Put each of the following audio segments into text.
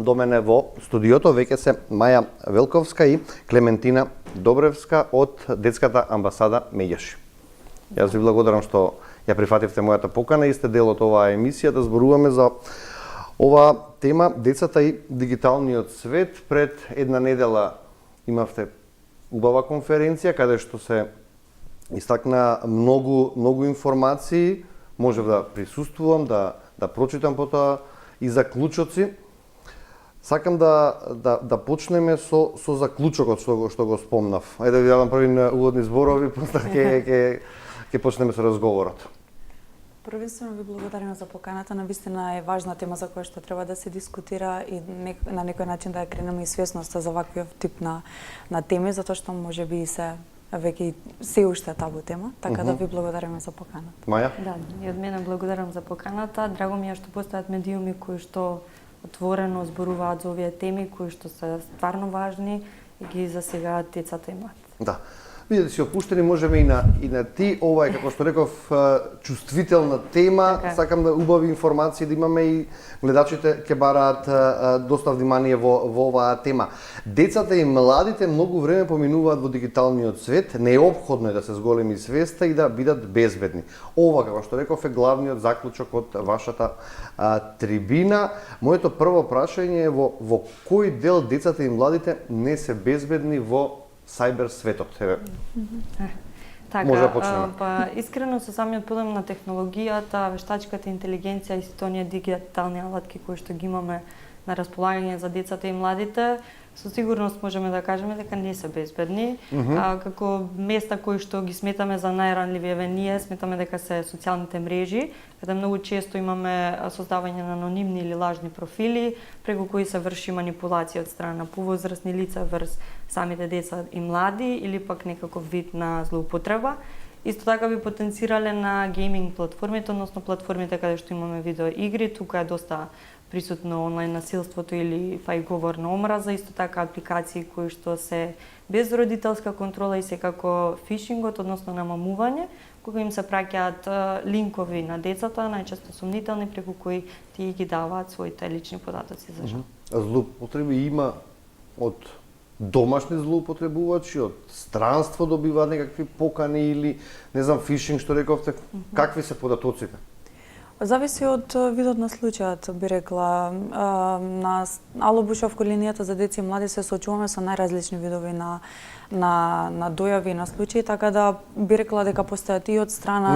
до мене во студиото веќе се Маја Велковска и Клементина Добревска од Детската амбасада Меѓаши. Јас ви благодарам што ја прифативте мојата покана и сте дел од оваа емисија да зборуваме за оваа тема децата и дигиталниот свет. Пред една недела имавте убава конференција каде што се истакна многу информации, можев да присуствувам, да прочитам потоа и заклучоци. Сакам да почнеме со заклучокот што го спомнав. Ајде да ви дадам први уводни зборови, после ќе почнеме со разговорот. Првенствено ви благодарам за поканата. Навистина е важна тема за која што треба да се дискутира и на некој начин да ја кренеме и свесноста за ваквиот тип на теми, затоа што можеби се веќе се уште табу тема, така да ви благодариме за поканата. Маја? Да, и од мене благодарам за поканата. Драго ми е што постојат медиуми кои што отворено зборуваат за овие теми кои што се стварно важни и ги засегаат децата и младите. Да. Видите, си опуштени можеме и на ти, ова е, како што реков, чувствителна тема. Така. Сакам да убави информации да имаме и гледачите ќе бараат доста внимание во оваа тема. Децата и младите многу време поминуваат во дигиталниот свет, неопходно е да се зголеми свеста и да бидат безбедни. Ова, како што реков, е главниот заклучок од вашата трибина. Моето прво прашање е во кој дел децата и младите не се безбедни во сајбер светот? Така, може да почнеме. Па искрено со самиот подем на технологијата, вештачката интелигенција и сите оние дигитални алатки кои што ги имаме на располагање за децата и младите, со сигурност можеме да кажеме дека не се безбедни. Како места кои што ги сметаме за најранливи, ние сметаме дека се социјалните мрежи, каде многу често имаме создавање на анонимни или лажни профили, преку кои се врши манипулација од страна на повозрасни лица врз самите деца и млади или пак некаков вид на злоупотреба. Исто така би потенцирале на гейминг платформите, односно платформите каде што имаме видео игри, тука е доста присутно онлайн насилството или па и говор на омраза, исто така апликации кои што се без родителска контрола и секако фишингот, односно намамување, кога им се праќаат линкови на децата, најчесто сумнителни, преку кои тие ги даваат своите лични податоци за жал. Злоупотреби има од домашни злоупотребувачи, од странство добиваат некакви покани или, не знам, фишинг што рековте, какви се податоците? Зависи од видот на случајот, би рекла. На Ало Бушовко линијата за деца и млади се соочуваме со најразлични видови на дојави и на случаи, така да би рекла дека постојат и од страна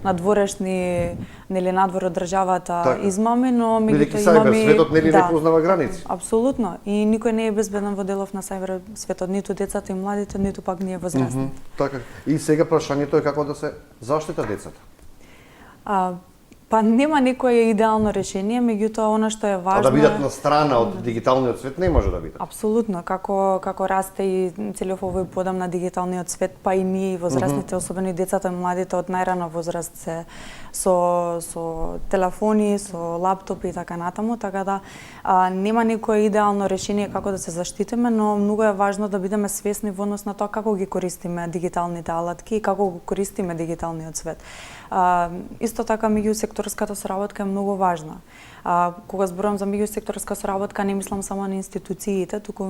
на дворешни, нели надвор од државата така измами, но меѓутоа имаме сајбер светот нели не познава граници. Апсолутно. И никој не е безбеден во делов на сајбер светот, ниту децата и младите, ниту пак ние возрастните. Така. И сега прашањето е како да се заштита децата. Па нема некое идеално решение, меѓутоа она што е важно... А да бидат на страна од дигиталниот свет не може да бидат. Апсолутно, како расте и целиот овој подам на дигиталниот свет, па и ние и возрастните, особено и децата и младите од најрана возраст се со телефони, со лаптопи и така натаму, така да нема некое идеално решение како да се заштитиме, но многу е важно да бидеме свесни во однос на тоа како ги користиме дигиталните алатки и како го користиме дигиталниот свет. Исто така меѓусекторската соработка е многу важна. Кога зборувам за меѓусекторска соработка, не мислам само на институциите, туку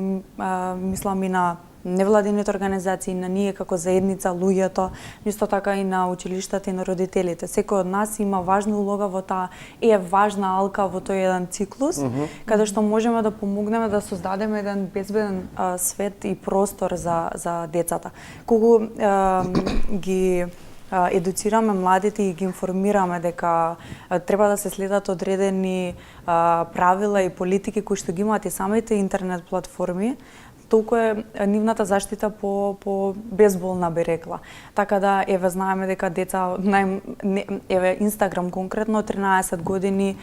мислам и на невладините организации, на ние како заедница, луѓето, исто така и на училиштата и на родителите. Секој од нас има важна улога во таа, е важна алка во тој еден циклус, каде што можеме да помогнеме да создадеме еден безбеден свет и простор за децата. Кога ги едуцираме младите и ги информираме дека треба да се следат одредени правила и политики кои што ги имаат и самите интернет платформи, толку е нивната заштита по безболна, би рекла. Така да, еве, знаеме дека деца, еве, Инстаграм конкретно, 13 години,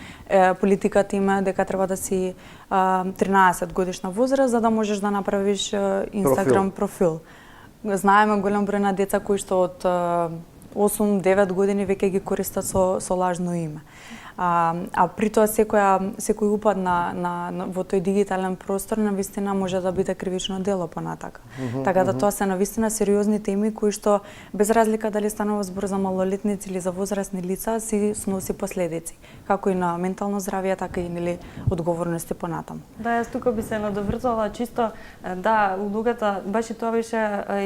политиката има дека треба да си 13 годишна возраст, за да можеш да направиш Инстаграм профил. Знаеме голем број на деца кои што од 8-9 години веќе ги користат со лажно име. А при тоа секој упад во тој дигитален простор навистина може да биде кривично дело понатака. Така да тоа се навистина сериозни теми кои што без разлика дали станува збор за малолетници или за возрастни лица си сноси последици, како и на ментално здравје, така и нели одговорности понатаму. Да, јас тука би се надоврзала чисто да улогата, баш и тоа беше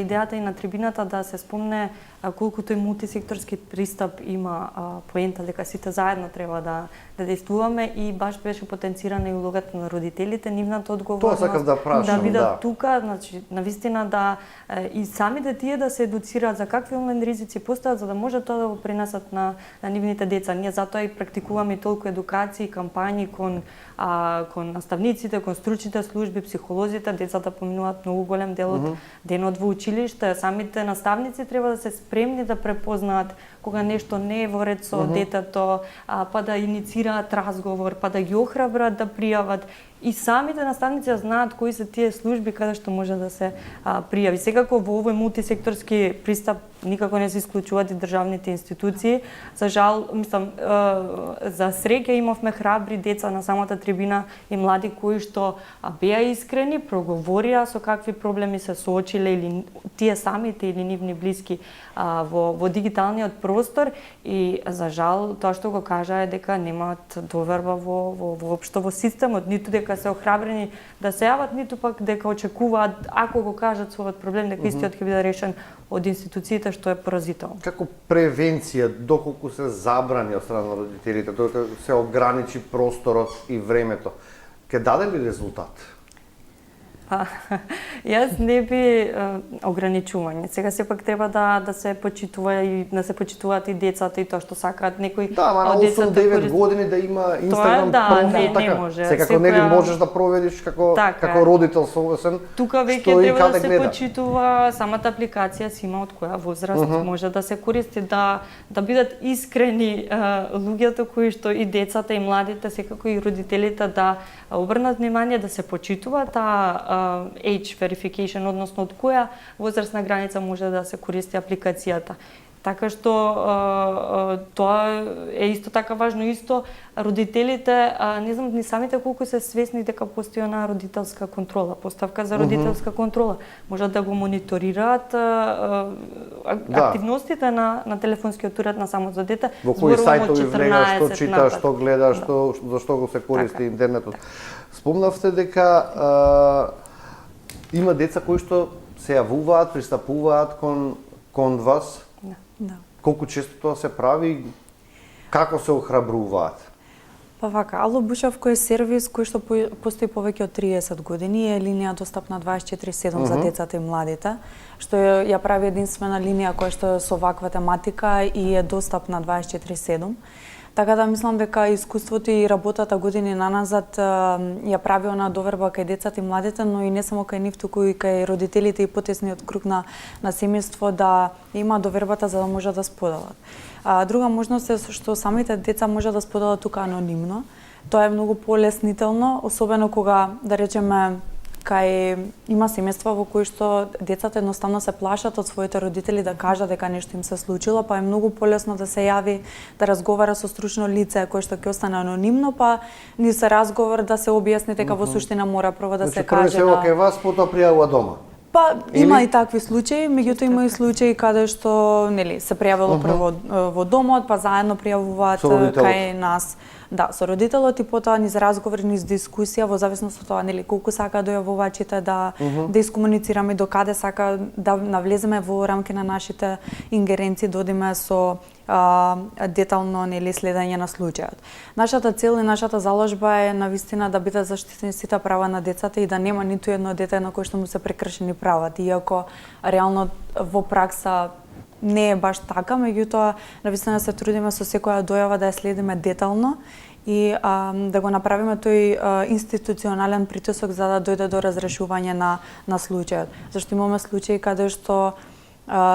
идејата и на трибината да се спомне колку тој мултисекторски пристап има поента дека сите заедно треба да действуваме и баш беше потенцирана и улогата на родителите, нивната одговорност. Тоа сакав да прашам, да бидат тука, значи навистина да и самите тие да се едуцираат за какви онлайн ризици постојат за да може тоа да го пренесат на нивните деца. Ние затоа и практикуваме толку едукации, кампањи кон наставниците, кон стручните служби, психолозите, децата поминуваат многу голем дел од денот во училиште, самите наставници треба да се спремни да препознаат кога нешто не е во ред со детето, па да иницираат разговор, па да ги охрабрат да пријават. И самите наставници знаат кои се тие служби каде што може да се пријави. Секако во овој мултисекторски пристап никако не се исклучуваат и државните институции. За жал, мислам, за среќа имавме храбри деца на самата трибина и млади кои што беа искрени, проговорија со какви проблеми се соочиле или тие самите или нивни блиски во дигиталниот простор и за жал тоа што го кажа е дека немаат доверба воопшто во системот, ниту дека се охрабрени да се јават, ниту пак дека очекуваат ако го кажат својот проблем дека истиот ќе биде решен од институциите, што е поразително. Како превенција, доколку се забрани од страна на родителите, доколку се ограничи просторот и времето, ќе даде ли резултат? Јас не би ограничување. Сега сепак треба да се почитува и да се почитуваат и децата и тоа што сакаат некои. Да, ама на 8-9 години да има Инстаграм профил, така. Може. Секако нели можеш да провериш како родител совесен. Тука веќе треба да се почитува самата апликација си има од која возраст може да се користи, да бидат искрени луѓето кои што и децата и младите, секако и родителите да обрнат внимание да се почитува таа age verification, односно од која возрастна граница може да се користи апликацијата. Така што тоа е исто така важно, исто родителите, не знам ни самите колку се свесни дека постои онаа родителска контрола, поставка за родителска контрола. Можат да го мониторираат активностите на телефонскиот уред на самото дете. Во кои сајтови влегаш, што читаш, што гледаш, за што го се користи интернетот. Спомнавте дека има деца кои што се јавуваат, пристапуваат кон вас. Да. Колку често тоа се прави? Како се охрабруваат? Па вака, Ало Бушавко е сервис кој што постои повеќе од 30 години и е линија достапна 24/7 за децата и младите, што ја прави единствена линија која што е со ваква тематика и е достапна 24/7. Така да мислам дека искуството и работата години наназад ја прави онаа доверба кај децата и младите, но и не само кај нив, туку и кај родителите и потесниот круг на семејство да има довербата за да може да споделат. Друга можност е што самите деца може да споделат тука анонимно. Тоа е многу полеснително, особено кога, да речеме, кај има семејства во кои што децата едноставно се плашат од своите родители да кажат дека нешто им се случило, па е многу полесно да се јави, да разговара со стручно лице кое што ќе остане анонимно, па ни се разговор да се објасни дека во суштина мора прво да се каже. Значи прво се кај вас, потоа пријавува дома. Па има и такви случаи, меѓутоа има и случаи каде што нели се пријавило прво во домот, па заедно пријавуваат кај нас. Да, со родителот и потоа низ разговор, низ дискусија во зависност од тоа нели колку сака дојавувачите да искомуницираме, до каде сака да навлеземе во рамки на нашите ингеренции, додиме со детално нели следење на случајот. Нашата цел и нашата заложба е навистина да бидат заштитени сите права на децата и да нема ниту едно дете на кое што му се прекршени правата, иако реално во пракса не е баш така, меѓутоа навистина се трудиме со секоја дојава да ја следиме детално и да го направиме тој институционален притисок за да дојде до разрешување на случајот. Зашто имаме случаи каде што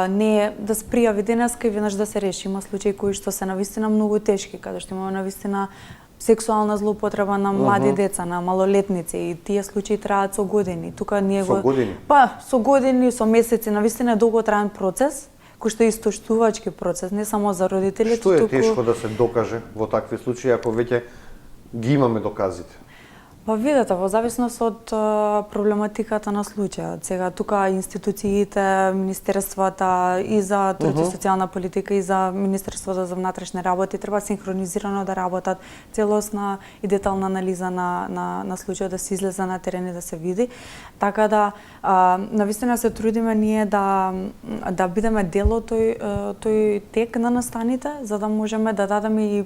не е да се пријави денеска и веднаш да се реши. Има случаи кои што се навистина многу тешки, каде што имаме навистина сексуална злоупотреба на млади деца, на малолетници и тие случаи траат со години. Тука ние години? Па, со години, со месеци, навистина е долготраен процес кој што е истоштувачки процес, не само за родителите, Што е туку... тешко да се докаже во такви случаи ако веќе ги имаме доказите? Па видете, во зависност од проблематиката на случајот. Сега тука институциите, министерствата и за труд и социјална политика и за Министерството за внатрешни работи треба синхронизирано да работат, целосна и детална анализа на случајот, да се излезе на терен и да се види. Така да навистина се трудиме ние да бидеме дел од тој тек на настаните, за да можеме да дадеме и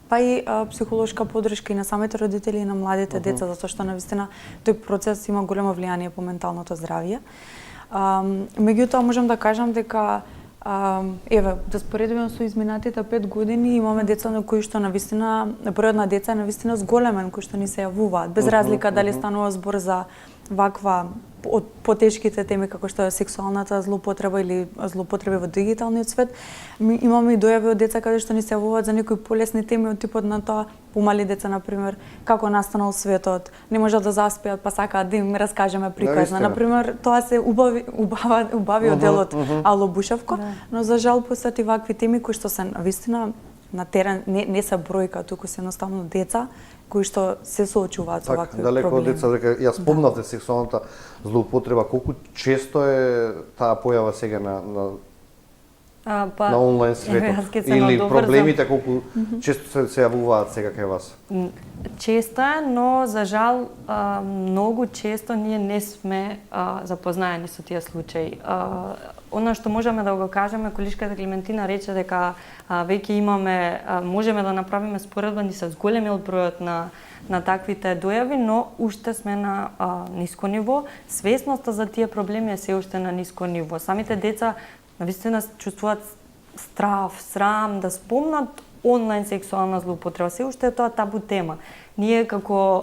па и психолошка поддршка и на самите родители и на младите деца, затоа што навистина тој процес има големо влијание по менталното здравје. Меѓутоа можам да кажам дека еве, да споредиме со изминатите 5 години, имаме деца на кои што навистина бројот на деца е навистина зголемен, кои што ни се јавуваат, без разлика дали станува збор за ваква од потешките теми како што е сексуалната злоупотреба или злоупотреби во дигиталниот свет. Имаме и дојави од деца каде што ни се јавуваат за некои полесни теми од типот на тоа, помали деца на пример, како настанал светот, не можат да заспеат, па сакаат да им раскажеме приказна. На пример, тоа се убави одделот Ало Бушевко, но за жал посети вакви теми кои што се навистина на терен не се бројка, туку се едноставно деца кои што се соочуваат со вакви проблеми. Далеко од деца, дека ја спомнавте сексуалната злоупотреба, колку често е таа појава сега на онлайн светот? Или проблемите колку често се јавуваат сега кај вас? Често е, но за жал многу често ние не сме запознаени со тие случаи. Она што можеме да го кажеме, колишката Клементина рече дека веќе имаме, можеме да направиме споредба, ни се зголемил бројот на таквите дојави, но уште сме на ниско ниво. Свесноста за тие проблеми е се уште на ниско ниво. Самите деца навистина чувствуваат страв, срам да спомнат онлайн сексуална злоупотреба. Се уште е тоа табу тема. Ние како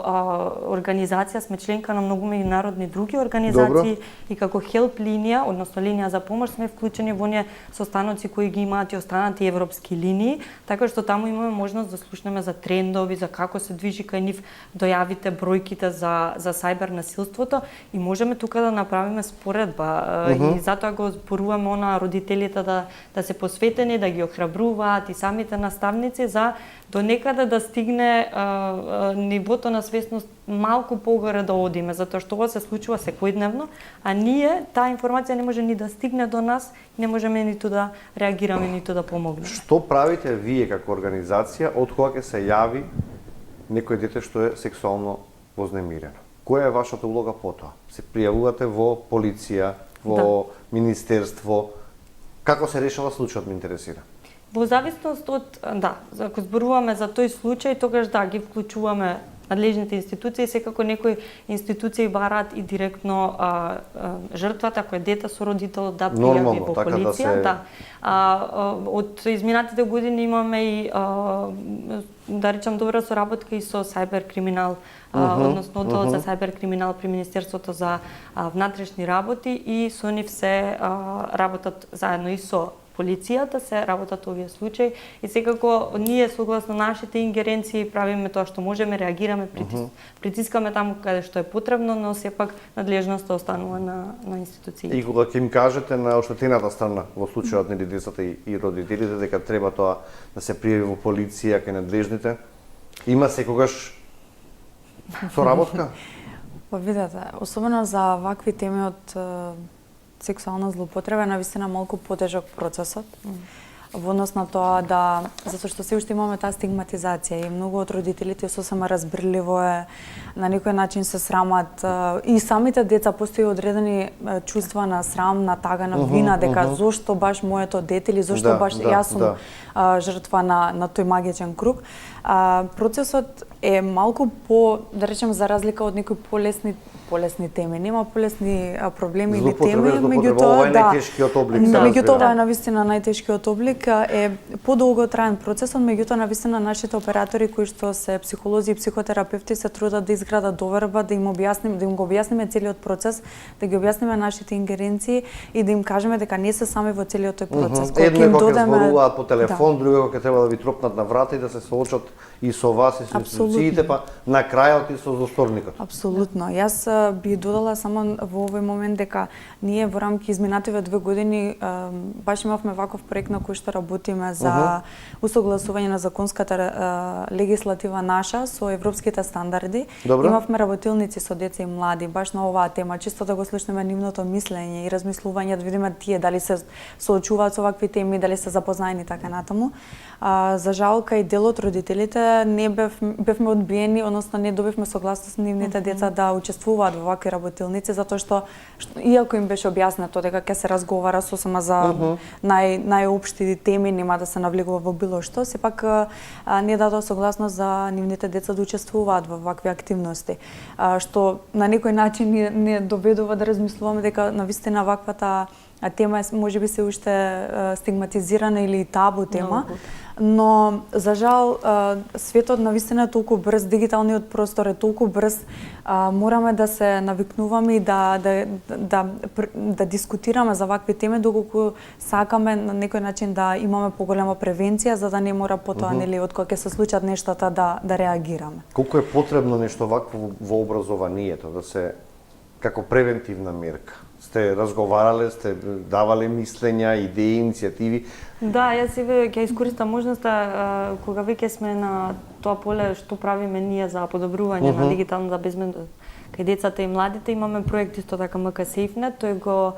организација сме членка на многу меѓународни други организации. Добро. И како хелп линија, односно линија за помош, сме вклучени во оние состаноци кои ги имаат и останати европски линии, така што таму имаме можност да слушнеме за трендови, за како се движи кај нив дојавите, бројките за сајбер насилството и можеме тука да направиме споредба. И затоа го зборуваме на родителите да се посветени, да ги охрабруваат и самите наставници за до некаде да стигне нивото на свесност малку погоре да одиме, затоа што ова се случува секојдневно, а ние таа информација не може ни да стигне до нас, не можеме ниту да реагираме, ниту да помогнеме. Што правите вие како организација од кога ќе се јави некој дете што е сексуално вознемирено? Која е вашата улога по тоа? Се пријавувате во полиција, во министерство? Како се решава случајот, ме интересира? Во зависност од, ако зборуваме за тој случај, тогаш ги вклучуваме надлежните институции, секако некои институции бараат и директно жртвата кој е дете со родител да пријави во полиција. Од изминатите години имаме и да речам добра соработка и со сајбер криминал, односно одделот за сајбер криминал при Министерството за внатрешни работи и со нив се работат заедно и со полицијата, се работат овие случаи и секако ние согласно нашите ингеренции правиме тоа што можеме, реагираме, притискаме таму каде што е потребно, но сепак надлежноста останува на институциите. И кога ќе им кажете на оштетената страна во случајот на децата и родителите дека треба тоа да се пријави во полиција кај надлежните, има секогаш соработка? Па видете, особено за вакви теми од сексуална злоупотреба е навистина малку потежок процесот. Во однос на тоа затоа што се уште имаме таа стигматизација и многу од родителите сосема разбирливо е на некој начин се срамат и самите деца постои одредени чувства на срам, на тага, на вина дека зошто баш моето дете или зошто баш јас сум жртва на тој магичен круг. Процесот е малку да речем за разлика од некои полесни теми. Нема полесни проблеми или теми, меѓутоа најтешкиот облик. Меѓутоа е навистина најтешкиот облик повеќе е подолготраен процесот, меѓутоа навистина нашите оператори кои што се психолози и психотерапевти се трудат да изградат доверба, да им го објасниме целиот процес, да ги објасниме нашите ингеренции и да им кажеме дека не се сами во целиот тој процес. Едно е кога зборуваат по телефон, друго е кога треба да ви тропнат на врата и да се соочат и со вас и со институциите, па на крајот и со засторникот. Апсолутно. Јас би додала само во овој момент дека ние во рамки изминативе 2 години баш имавме ваков проект на кој што работиме за усогласување на законската легислатива наша со европските стандарди. Добро. Имавме работилници со деца и млади баш на оваа тема, чисто да го слушнеме нивното мислење и размислување, да видиме тие дали се соочуваат со вакви теми, дали се запознаени така натаму. За жал, кај дел од родителите не бевме одбиени, односно не добивме согласност на нивните деца да учествуваат во вакви работилници, затоа што иако им беше објаснето дека ќе се разговара сосема за најопшти теми, нема да се навлегува во било што, сепак не дадоа согласност за нивните деца да учествуваат во вакви активности, што на некој начин не доведува да размислуваме дека навистина ваквата тема е можеби се уште стигматизирана или табу тема. Но за жал светот навистина е толку брз, дигиталниот простор е толку брз, мораме да се навикнуваме и да дискутираме за вакви теми доколку сакаме на некој начин да имаме поголема превенција за да не мора потоа нели од кога ќе се случат нештата да реагираме. Колку е потребно нешто вакво во образованието да се како превентивна мерка? Сте разговарале, сте давале мислења, идеи, иницијативи? Да, јас ќе искористам можноста кога веќе сме на тоа поле што правиме ние за подобрување на дигиталната безбедност кај децата и младите, имаме проект исто така МК SafeNet, тој го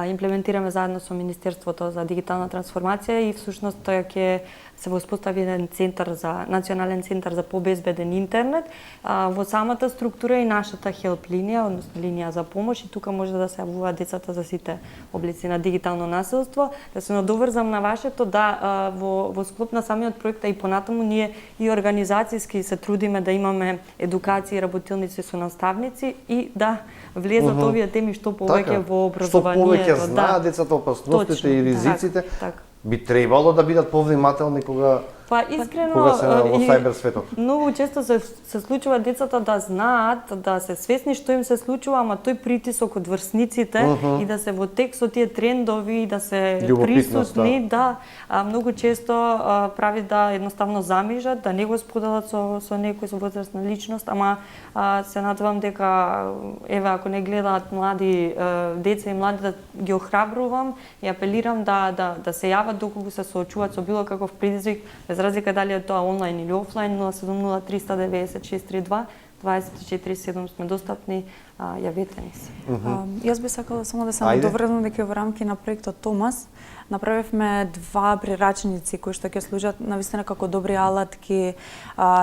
имплементираме заедно со Министерството за дигитална трансформација и всушност тој ќе се воспостави еден национален центар за побезбеден интернет. Во самата структура и нашата хелп линија, односно линија за помош, и тука може да се јавуваат децата за сите облици на дигитално насилство. Да се надоврзам на вашето, да, во склоп на самиот проект и понатаму ние и организацијски се трудиме да имаме едукации, работилници со наставници и да влезат овие теми што повеќе во образованието. Што повеќе знаат децата опасностите и ризиците. Би требало да бидат повнимателни кога искрено се во сајбер светот. Многу често се случува децата да знаат, да се свесни што им се случува, ама тој притисок од врсниците и да се во тек со тие трендови, да се присутни, многу често прави да едноставно замижат, да не го споделат со некој со возрастна личност, ама се надевам дека ако не гледаат млади деца и млади, да ги охрабрувам и апелирам да се јават доколку се соочуваат со било каков предизвик, без разлика дали е тоа онлайн или офлайн. 070-390-632 24/7 сме достапни, јавете ни се. Јас би сакала само да се надоврзам дека во рамки на проектот Томас направивме 2 прирачници кои што ќе служат навистина како добри алатки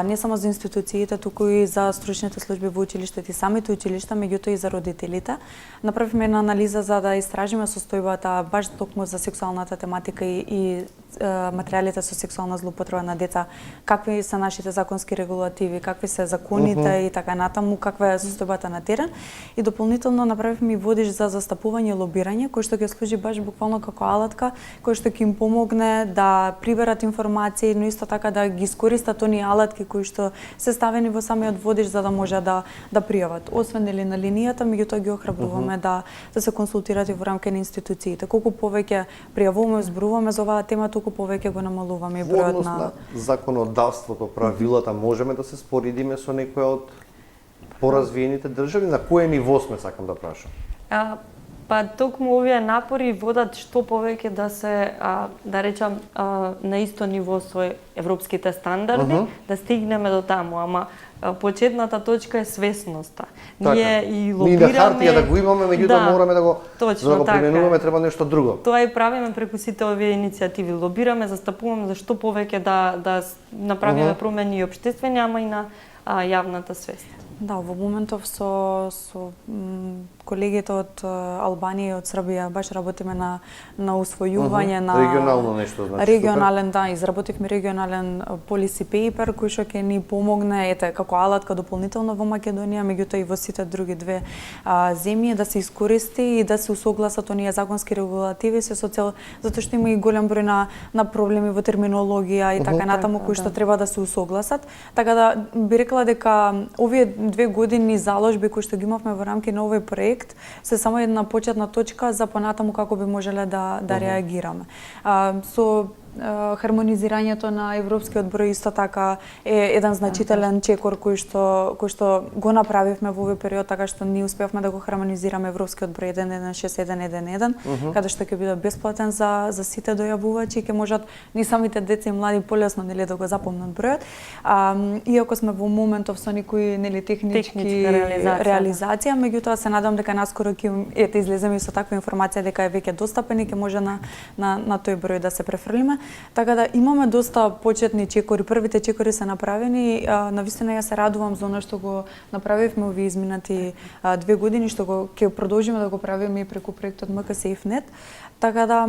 не само за институциите, туку и за стручните служби во училиштето и самите училишта, меѓутоа и за родителите. Направивме една анализа за да истражиме состојбата баш токму за сексуалната тематика и материјалите со сексуална злоупотреба на деца, какви се нашите законски регулативи, какви се законите и така натаму, каква е состојбата на терен. И дополнително направивме и водиш за застапување и лобирање, кој што ќе служи баш буквално како алатка, кој што ќе им помогне да приберат информации, но исто така да ги искористат оние алатки кои што се ставени во самиот водиш за да може да пријават. Освен или на линијата, меѓутоа ги охрабруваме да се консултират и во рамки на институциите. Колку повеќе пријавуваме, зборуваме за оваа тема, толку повеќе го намалуваме бројот на законодавството, правилата, можеме да се споредиме со некоја од поразвиените држави? На кое ниво сме, сакам да прашам? Токму овие напори водат што повеќе да се, да речам, на исто ниво со европските стандарди, да стигнеме до таму, ама почетната точка е свесноста. Ние и лобираме... Ние на хартија да го имаме, меѓутоа мораме да го... За да го применуваме треба нешто друго. Тоа и правиме преку сите овие иницијативи. Лобираме, застапуваме за што повеќе да направиме промени и општествени, ама и на јавната свест. Да, во моментов со колегите од Албанија и од Србија баш работиме на усвојување на регионално нешто, значи регионален, да, изработивме регионален policy paper кој што ќе ни помогне како алатка дополнително во Македонија, меѓутоа и во сите други две земји да се искористи и да се усогласат оние законски регулативи со цел затоа што има и голем број на проблеми во терминологија и така натаму кои што треба да се усогласат. Така да би рекла дека овие 2 години заложби кои што ги имавме во рамки на овој проект се само една почетна точка за понатаму како би можеле да реагираме. Со хармонизирањето на европскиот број исто така е еден значителен чекор кој што го направивме во овој период, така што ние успеавме да го хармонизираме европскиот број 116111, каде што ќе биде бесплатен за сите дојавувачи, ќе можат ни самите деца и млади полесно да го запомнат бројот. Иако сме во моментов со некои технички реализација, меѓутоа се надам дека наскоро ќе излеземе со таква информација дека е веќе достапен и ќе може на тој број да се префрлиме. Така да имаме доста почетни чекори, првите чекори се направени, навистина ја се радувам за она што го направивме овие изминати 2 години, што ќе продолжиме да го правиме и преку проектот МКСИФ.нет. Така да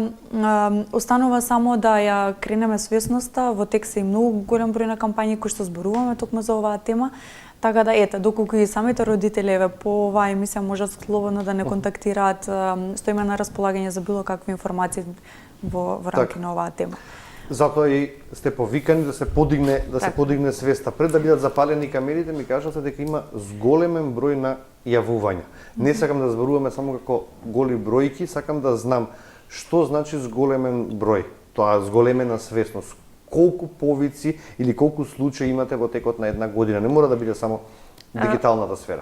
останува само да ја кренеме свесноста, во текст е многу голем број на кампањи кои што зборуваме токму за оваа тема. Така да доколку и самите родители по оваа емисија можат слободно да не контактираат, стоиме на располагање за било какви информации во рамки на оваа тема. Затоа и сте повикани да се подигне свеста. Пред да бидат запалени камерите, ми кажате дека има зголемен број на јавувања. Не сакам да зборуваме само како голи бројки, сакам да знам што значи зголемен број. Тоа зголемена свесност. Колку повици или колку случаи имате во текот на една година? Не мора да биде само дигиталната сфера.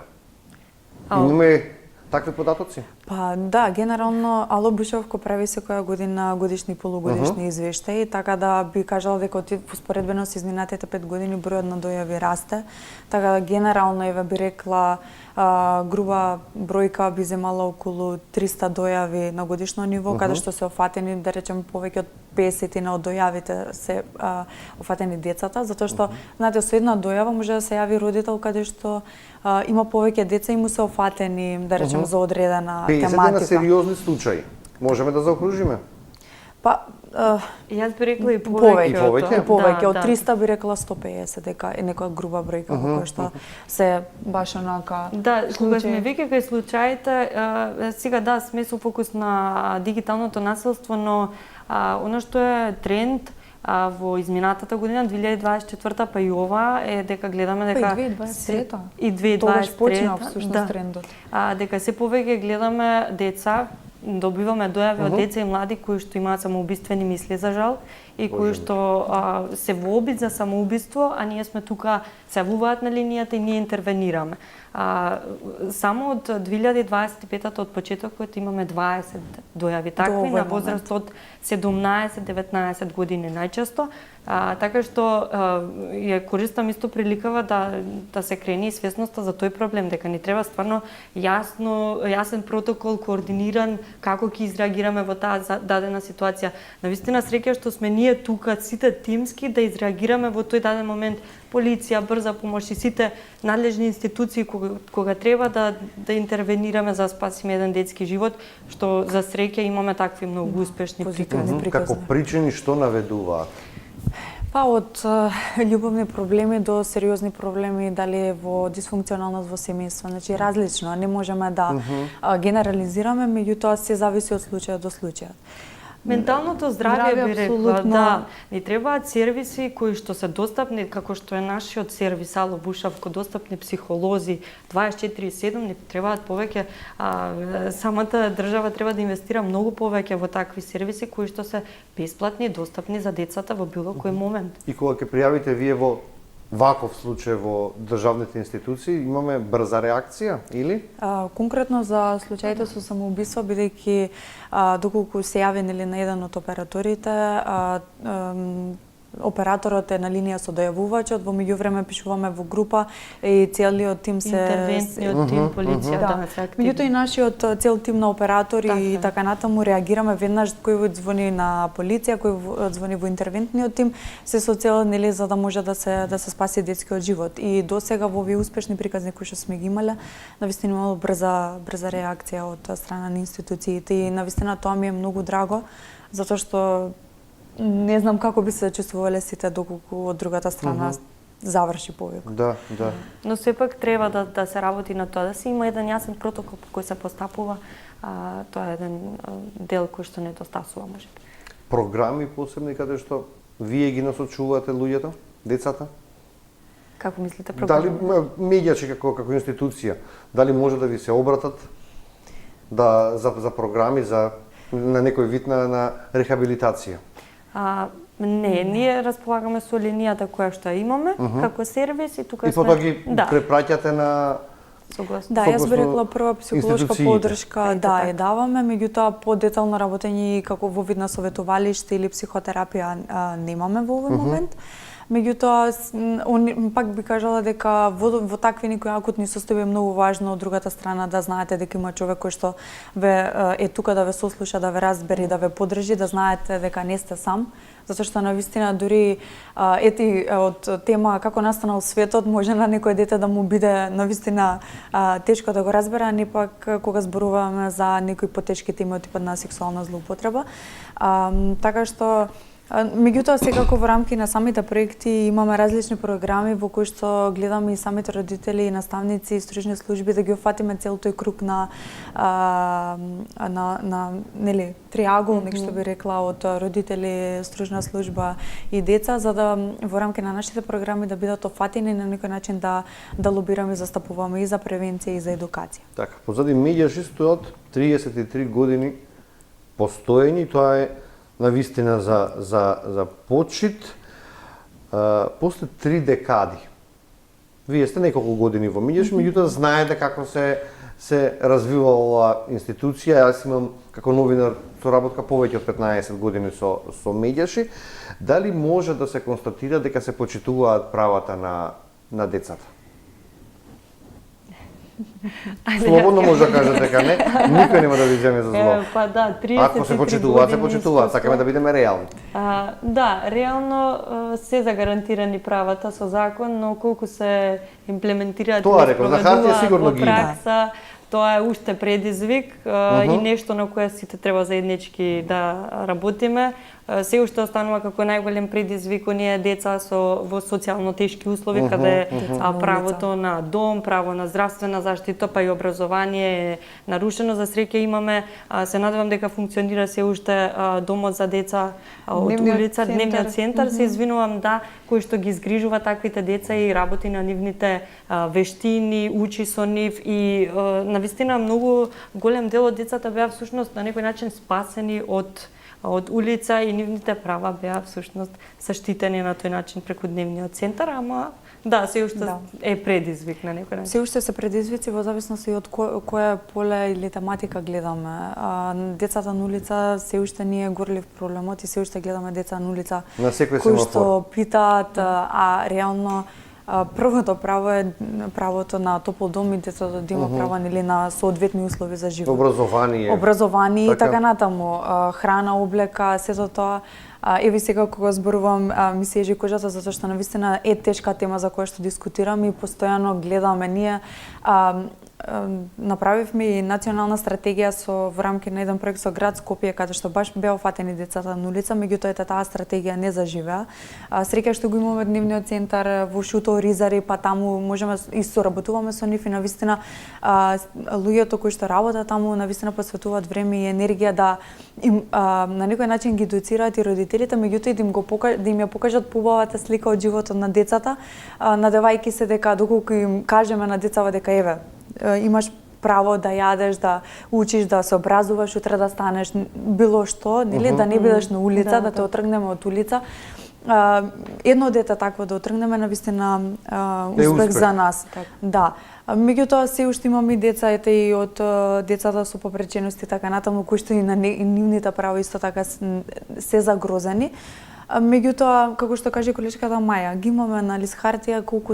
Имаме такви податоци? Па да, генерално Ало Бушевко прави секоја година годишни и полугодишни извештаи, така да би кажала дека во споредбено со изминатите 5 години бројот на дојави расте. Така да генерално би рекла груба бројка би земала околу 300 дојави на годишно ниво, каде што се офатени, да речем, повеќе од 50 од дојавите се офатени децата, затоа што знаете со една дојава може да се јави родител каде што има повеќе деца и му се офатени, да речем, за одредена тематика. На сериозни случаи. Можеме да заокружиме? Па јас би рекла и повеќе. Повеќе од 300 би рекла 150 дека е некоја груба бројка во која што се баш онака. Да, кога сме веќе кај случаите, сега да сме со фокус на дигиталното насилство, но она што е тренд во изминатата година 2024 па и ова е дека гледаме дека и 2023 и 2023 тогаш почна всушност трендот. Дека се повеќе гледаме деца, добиваме дојави од деца и млади кои што имаат самоубиствени мисли за жал и кои што се во обид за самоубиство, а ние сме тука, се јавуваат на линијата и ние интервенираме. Само од 2025 од почетокот имаме 20 дојави такви на возраст од 17-19 години најчесто, така што ја користам исто приликава да се крени и свесноста за тој проблем, дека ни треба стварно јасен протокол, координиран како ќе изреагираме во таа дадена ситуација. Навистина среќа што сме ние тука сите тимски да изреагираме во тој даден момент, полиција, брза помош и сите надлежни институции кога треба да интервенираме за да спасиме еден детски живот, што за среќа имаме такви многу успешни приказни. Како причини што наведуваат? Па од љубовни проблеми до сериозни проблеми, дали во дисфункционалност во семејство, значи различно, не можеме да генерализираме, меѓутоа се зависи од случај до случај. Менталното здравје би рекла, да, ни требаат сервиси кои што се достапни, како што е нашиот сервис Ало Бушевко, достапни психолози 24/7, ни требаат повеќе, самата држава треба да инвестира многу повеќе во такви сервиси кои што се бесплатни и достапни за децата во било кој момент. И кога ќе пријавите вие во ваков случај во државните институции, имаме брза реакција или? Конкретно за случаите со самоубиство, бидејќи доколку се јавен или на еден од операторите, операторот е на линија со дојавувачот, во меѓувреме пишуваме во група и целиот тим се интервентниот тим, полицијата се активни. Меѓутоа и нашиот цел тим на оператори и така натаму реагираме веднаш кој звони на полиција, кој звони во интервентниот тим, се со цел нели за да може да се спаси детскиот живот. И досега во овие успешни приказни кои што сме ги имале, навистина имало брза реакција од страна на институциите и навистина тоа ми е многу драго, затоа што не знам како би се чувствувале сите доколку од другата страна заврши повик. Да. Но сепак треба да се работи на тоа, да се има еден јасен протокол по кој се постапува. Тоа е еден дел кој што недостасува можеби. Програми посебни каде што вие ги насочувате луѓето, децата? Како мислите програми? Дали медијачи како институција, дали може да ви се обратат за програми на некој вид на рехабилитација? Не, ние располагаме со линијата која што имаме како сервис и тука и потоа ги препраќате на согласно. Да, јас би рекла прва психолошка поддршка ја даваме, меѓутоа подетално работење и како во вид на советувалиште или психотерапија немаме во овој момент. Меѓутоа, пак би кажала дека во такви некои акутни состојби е многу важно од другата страна да знаете дека има човек кој што е тука да ве сослуша, да ве разбере, да ве поддржи, да знаете дека не сте сам, затоа што навистина дури од тема како настанал светот може на некој дете да му биде навистина тешко да го разбере, а не пак кога зборуваме за некои потешки теми од типот на сексуална злоупотреба. Така што меѓутоа секако во рамки на самите проекти имаме различни програми во кои што гледаме и самите родители и наставници и стружни служби да ги офатиме цел тој круг на нели триаголник што би рекла од родители, стружна служба и деца, за да во рамки на нашите програми да бидат офатени на некој начин да лобираме и застапуваме и за превенција и за едукација. Така, позади медијаши стојат 33 години постоење, тоа е навистина за почит, после 3 декади. Вие сте неколку години во медијаши, меѓутоа знаете како се развивала институција. Јас имам како новинар соработка повеќе од 15 години со медијаши. Дали може да се констатира дека се почитуваат правата на децата? Слободно може да кажете дека не, никој нема да ви земе за зло. Па да, 33 Ако се почитуваат, сакаме да бидеме реални. Да, реално се загарантирани правата со закон, но колку се имплементираат тоа реков, на хартија сигурно ги има. Тоа е уште предизвик и нешто на кое сите треба заеднички да работиме. Се уште останува како најголем предизвик оние деца во социјално тешки услови, каде правото на дом, право на здравствена заштита, па и образование е нарушено. За среќа имаме, се надевам дека функционира се уште домот за деца од улица, дневниот центар, се извинувам, да, кој што ги згрижува таквите деца и работи на нивните вештини, учи со нив и навистина многу голем дел од децата беа всушност на некој начин спасени од улица и нивните права беа всушност заштитени на тој начин преку дневниот центар, ама да, се уште е предизвик на некој начин. Се уште се предизвици во зависност и од која поле или тематика гледаме. Децата на улица се уште не е горлив проблемот и се уште гледаме деца на улица кои што питаат, а реално првото право е правото на топол дом и детето да има право нели на соодветни услови за живот. Образование и така натаму, храна, облека, сето тоа. Еве сега кога зборувам ми се ежи кожата затоа што навистина е тешка тема за која што дискутираме и постојано гледаме. Ние направивме и национална стратегија во рамки на еден проект со град Скопје, каде што баш беа офатени децата на улица, меѓутоа таа стратегија не заживеа. Среќа што го имаме дневниот центар во Шуто, Ризари, па таму можеме и соработуваме со нив и навистина луѓето кои што работат таму навистина посветуваат време и енергија да им на некој начин ги едуцираат и родителите, меѓутоа да им ја покажат побавата слика од животот на децата, надевајќи се дека доколку им кажеме на децата дека еве имаш право да јадеш, да учиш, да се образуваш, утре да станеш било што, нели, да не бидеш на улица, да те отргнеме од улица. Едно дете такво да отргнеме навистина успех за нас. Да. Меѓутоа се уште имаме и деца, ете и од децата со попречености така натаму кои што и на нивните права исто така се загрозени. Меѓутоа, како што каже колешката Маја, ги имаме на лист хартија колку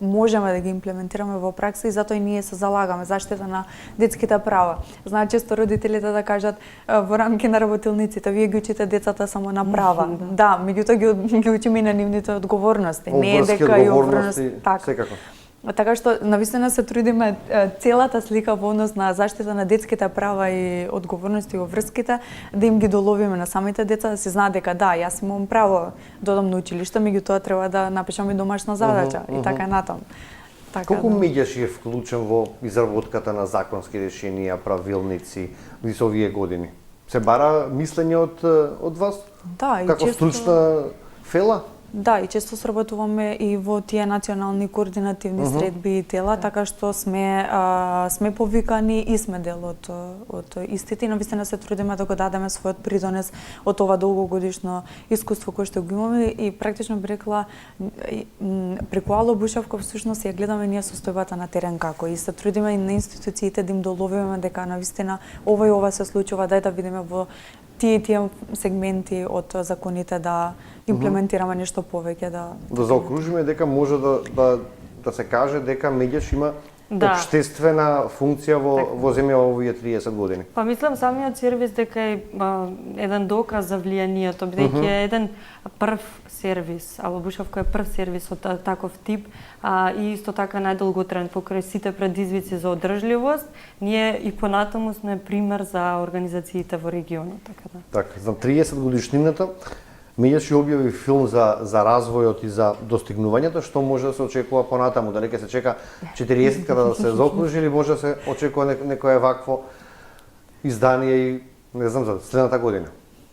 можеме да ги имплементираме во пракса и затоа и ние се залагаме заштита на детските права. Знаат често родителите да кажат во рамки на работилниците, вие ги учите децата само на права. Да, меѓутоа ги учиме и на нивните одговорности. Не е дека и одговорности, секако. Така што навистина се трудиме целата слика во однос на заштита на детските права и одговорности во врските да им ги доловиме на самите деца да се знаат дека да, јас имам право да одам на училиште, меѓутоа треба да напишам и домашна задача и така натаму. Колку меѓаш е вклучен во изработката на законски решенија, правилници низ овие години? Се бара мислење од вас? Да, и како стручна фела? Да, и често сработуваме и во тие национални координативни средби и тела, така што сме повикани и сме дел од истите. Навистина се трудиме да го дадеме својот придонес од ова долгогодишно искуство кое што го имаме и практично би рекла преку Ало Бушевко всушност ја гледаме ние состојбата на терен како и се трудиме и на институциите да им доловиме дека навистина ова и ова се случува, дај да видиме во тие сегменти од законите да имплементираме нешто повеќе да заокружиме дека може да се каже дека меѓаш има општествена функција во земја овие 30 години. Па мислам самиот сервис дека е еден доказ за влијанието, бидејќи е еден прв сервис, Ало Бушевко е прв сервис од таков тип и исто така најдолготраен покрај сите предизвици за одржливост, ние и понатаму сме пример за организациите во регионот, така да. Така, за 30 годишнината меѓаш и објави филм за развојот и за достигнувањето, што може да се очекува понатаму, да не ќе се чека 40 када да се заокружи или може да се очекува некое вакво издание и не знам за следната година.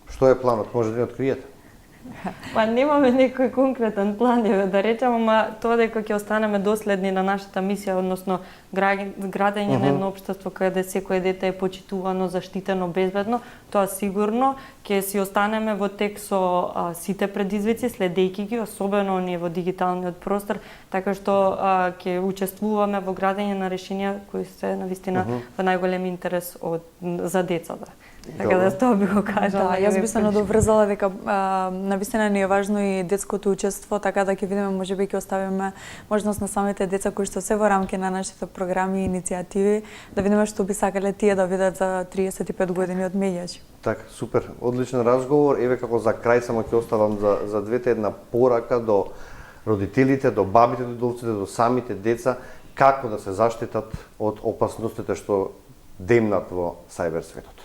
Што е планот, може да ни откриете? Па немаме некој конкретен план, да речем, ама тоа дека ќе останеме доследни на нашата мисија, односно градење на едно општество каде секое дете е почитувано, заштитено, безбедно, тоа сигурно ќе си останеме во тек со сите предизвици, следејќи ги, особено оние во дигиталниот простор, така што ќе учествуваме во градење на решенија кои се навистина во најголем интерес за децата. Така да тоа би го кажала. Да, јас би се надоврзала дека навистина ни е важно и детското учество, така да ќе видиме можеби ќе оставиме можност на самите деца кои што се во рамки на нашите програми и иницијативи да видиме што би сакале тие да видат за 35 години од меѓаш. Така, супер, одличен разговор. Еве како за крај само ќе оставам за двете една порака до родителите, до бабите, до дедовците, до самите деца, како да се заштитат од опасностите што демнат во сајбер светот.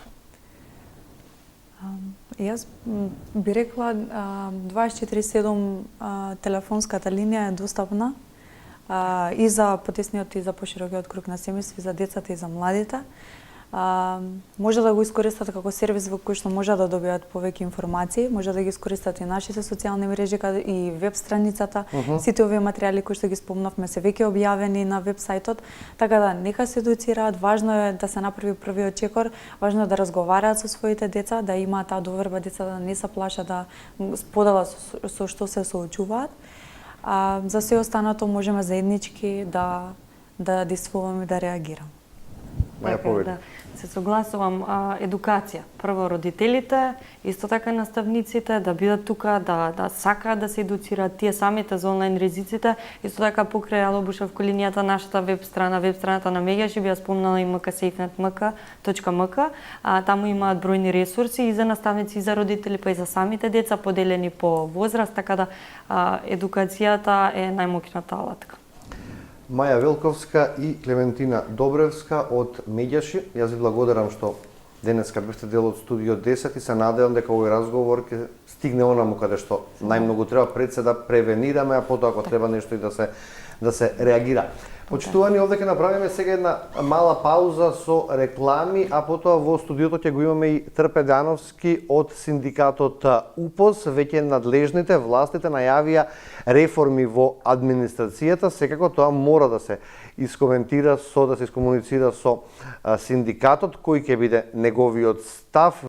Јас би рекла 24/7 телефонската линија е достапна и за потесниот и за поширокиот круг на семејство, и за децата и за младите. Може да го искористат како сервис во кој што може да добијат повеќе информации, може да ги искористат и нашите социјални мрежи и веб страницата. Сите овие материјали кои што ги спомнавме се веќе објавени на веб сајтот, така да нека се едуцираат. Важно е да се направи првиот чекор, важно е да разговараат со своите деца, да имаат таа доверба деца да не се плашат да споделат со што се соочуваат. За се останато можеме заеднички да действуваме и да реагираме. Да, се согласувам, едукација. Прво родителите, исто така наставниците да бидат тука, да сакаат да се едуцираат тие самите за онлайн ризиците, исто така покрај Ало Бушевко линијата нашата веб-страната на Меѓаш, би ја спомнала и mksafenet.mk, таму имаат бројни ресурси и за наставници, и за родители, па и за самите деца поделени по возраст, така да едукацијата е најмоќната алатка. Маја Велковска и Клементина Добревска од Меѓаши. Јас ви благодарам што денеска бевте дел од Студио 10 и се надевам дека овој разговор ќе стигне онаму каде што најмногу треба, пред се да превенираме, а потоа ако треба нешто и да се реагира. Почитувани, овде ќе направиме сега една мала пауза со реклами, а потоа во студиото ќе го имаме и Трпе Дановски од синдикатот УПОС. Веќе надлежните властите најавија реформи во администрацијата, секако тоа мора да се искоментира да се искомуницира со синдикатот кој ќе биде неговиот став.